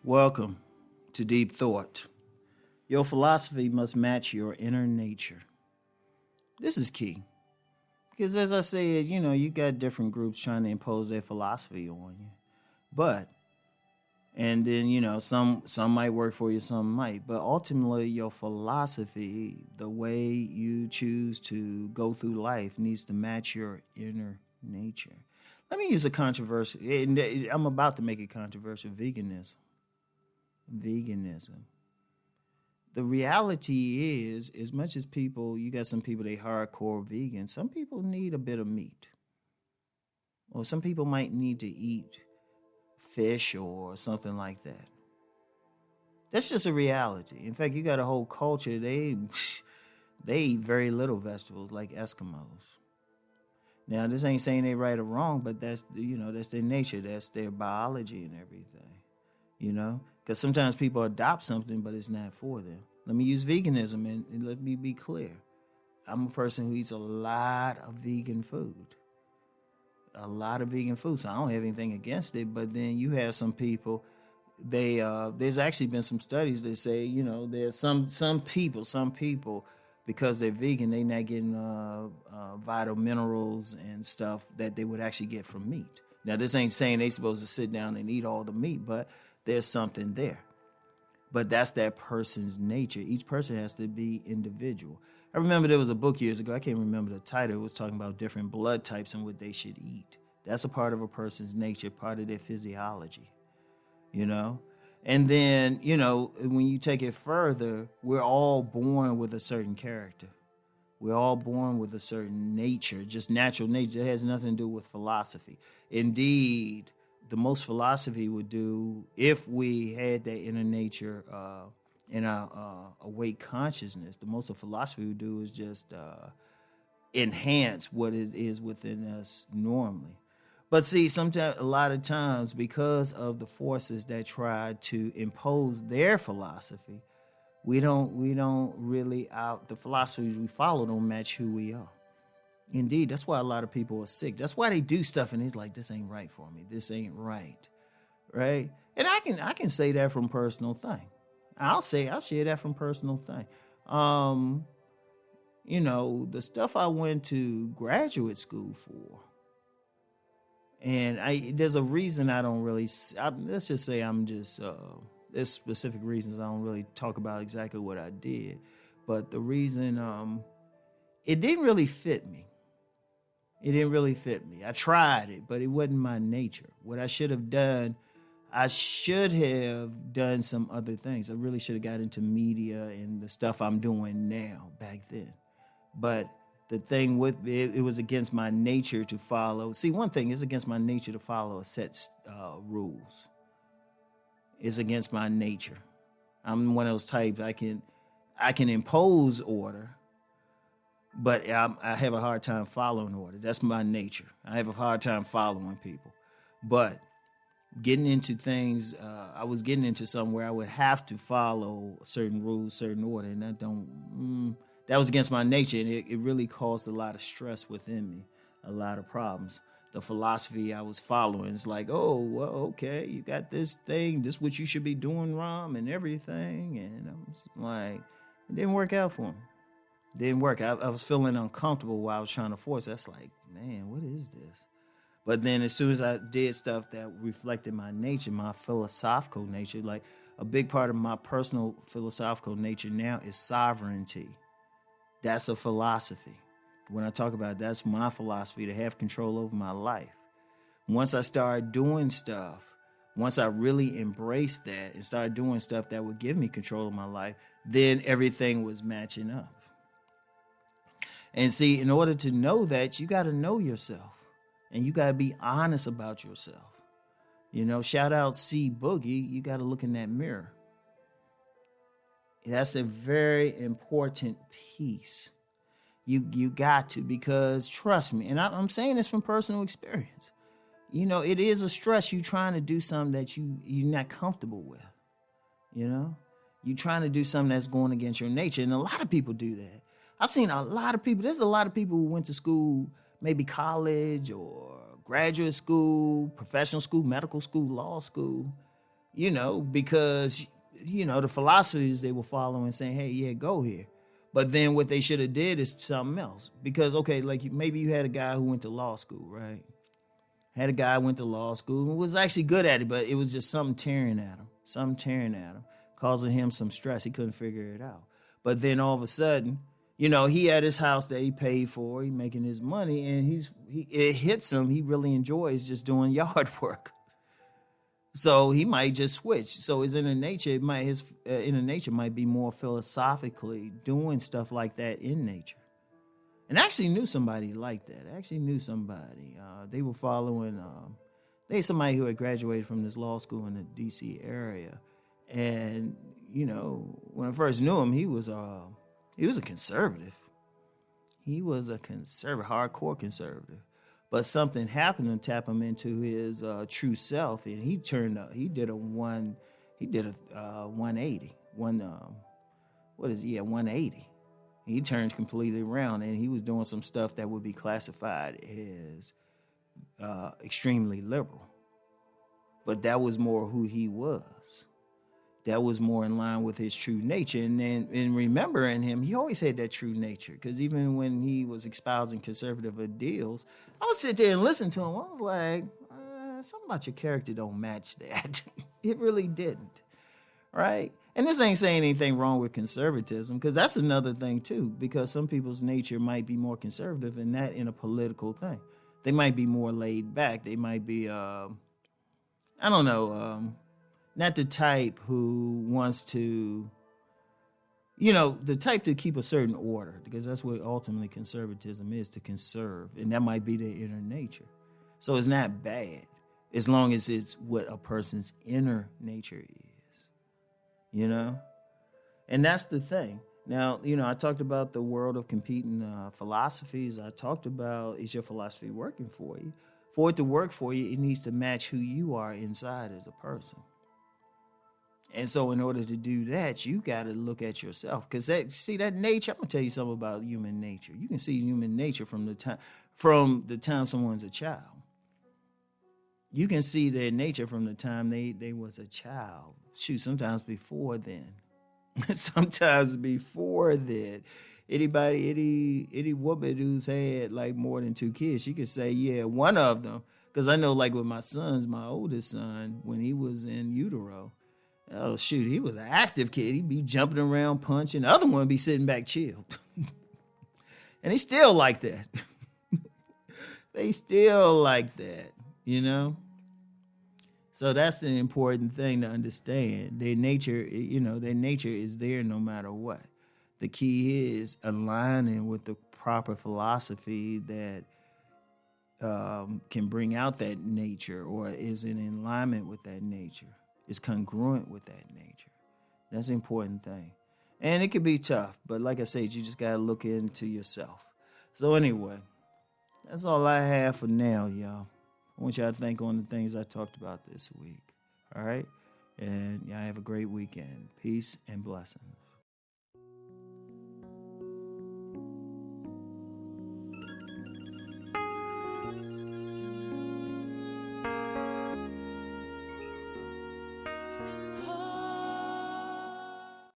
Welcome to Deep Thought. Your philosophy must match your inner nature. This is key because, as I said, you got different groups trying to impose their philosophy on you. But and then some might work for you, some might. But ultimately, your philosophy, the way you choose to go through life, needs to match your inner nature. Let me use a controversy, and I'm about to make it controversial: veganism. Veganism. The reality is, as much as people, you got some people they hardcore vegan. Some people need a bit of meat, or some people might need to eat fish or something like that. That's just a reality. In fact, you got a whole culture, they eat very little vegetables, like Eskimos. Now, this ain't saying they right or wrong, but that's their nature, that's their biology and everything. Because sometimes people adopt something, but it's not for them. Let me use veganism and let me be clear. I'm a person who eats a lot of vegan food. So I don't have anything against it. But then you have some people. There's actually been some studies that say there's some people because they're vegan, they not getting vital minerals and stuff that they would actually get from meat. Now this ain't saying they supposed to sit down and eat all the meat, but there's something there. But that's that person's nature. Each person has to be individual. I remember there was a book years ago, I can't remember the title, it was talking about different blood types and what they should eat. That's a part of a person's nature, part of their physiology, And then, when you take it further, we're all born with a certain character. We're all born with a certain nature, just natural nature. It has nothing to do with philosophy. Indeed, the most philosophy would do, if we had that inner nature in our awake consciousness, the most of philosophy would do is just enhance what it is within us normally. But see, a lot of times, because of the forces that try to impose their philosophy, we don't really the philosophies we follow don't match who we are. Indeed, that's why a lot of people are sick. That's why they do stuff and it's like, this ain't right for me. This ain't right. Right? And I can say that from personal thing. I'll share that from personal thing. The stuff I went to graduate school for. And there's a reason I don't really, let's just say there's specific reasons I don't really talk about exactly what I did. But the reason, it didn't really fit me. It didn't really fit me. I tried it, but it wasn't my nature. What I should have done some other things. I really should have got into media and the stuff I'm doing now back then. But the thing with it was against my nature to follow. See, one thing is against my nature to follow a set rules. It's against my nature. I'm one of those types. I can impose order, but I have a hard time following order. That's my nature. I have a hard time following people. But getting into things, I was getting into somewhere I would have to follow certain rules, certain order, and that was against my nature, and it really caused a lot of stress within me, a lot of problems. The philosophy I was following is like, oh, well, okay, you got this thing, this is what you should be doing, Rom, and everything, and I was like, it didn't work out for me. Didn't work. I was feeling uncomfortable while I was trying to force it. That's like, man, what is this? But then as soon as I did stuff that reflected my nature, my philosophical nature, like a big part of my personal philosophical nature now is sovereignty. That's a philosophy. When I talk about it, that's my philosophy, to have control over my life. Once I started doing stuff, once I really embraced that and started doing stuff that would give me control of my life, then everything was matching up. And see, in order to know that, you got to know yourself. And you got to be honest about yourself. Shout out C Boogie, you got to look in that mirror. That's a very important piece. You got to, because trust me, and I'm saying this from personal experience. It is a stress. You trying to do something that you're not comfortable with. You trying to do something that's going against your nature, and a lot of people do that. I've seen a lot of people. There's a lot of people who went to school, maybe college or graduate school, professional school, medical school, law school, because, the philosophies they were following saying, hey, yeah, go here. But then what they should have did is something else. Because, okay, like maybe you had a guy who went to law school, right? Had a guy who went to law school and was actually good at it, but it was just something tearing at him, causing him some stress. He couldn't figure it out. But then all of a sudden, he had his house that he paid for, he making his money, and it hits him. He really enjoys just doing yard work. So he might just switch. So his inner nature might be more philosophically doing stuff like that in nature. And I actually knew somebody like that. They were following. They had somebody who had graduated from this law school in the D.C. area, and when I first knew him, he was a conservative. He was a conservative, hardcore conservative. But something happened to tap him into his true self, and he turned up. He did a 180. 180. He turned completely around, and he was doing some stuff that would be classified as extremely liberal. But that was more who he was. That was more in line with his true nature. And then in remembering him, he always had that true nature. Because even when he was espousing conservative ideals, I would sit there and listen to him. I was like, something about your character don't match that. It really didn't. Right? And this ain't saying anything wrong with conservatism, because that's another thing too. Because some people's nature might be more conservative, and that in a political thing. They might be more laid back. They might be, not the type who wants to, the type to keep a certain order, because that's what ultimately conservatism is, to conserve. And that might be their inner nature. So it's not bad as long as it's what a person's inner nature is, And that's the thing. Now, I talked about the world of competing philosophies. I talked about, is your philosophy working for you? For it to work for you, it needs to match who you are inside as a person. And so in order to do that, you got to look at yourself. Because that nature, I'm going to tell you something about human nature. You can see human nature from the time someone's a child. You can see their nature from the time they was a child. Shoot, sometimes before then. Any woman who's had like more than 2 kids, she could say, yeah, one of them. Because I know like with my oldest son, when he was in utero, oh, shoot, he was an active kid. He'd be jumping around, punching. The other one would be sitting back chilled. And they still like that. They still like that, So that's an important thing to understand. Their nature is there no matter what. The key is aligning with the proper philosophy that can bring out that nature, or is in alignment with that nature. Is congruent with that nature. That's an important thing. And it can be tough, but like I said, you just got to look into yourself. So anyway, that's all I have for now, y'all. I want y'all to think on the things I talked about this week. All right? And y'all have a great weekend. Peace and blessings.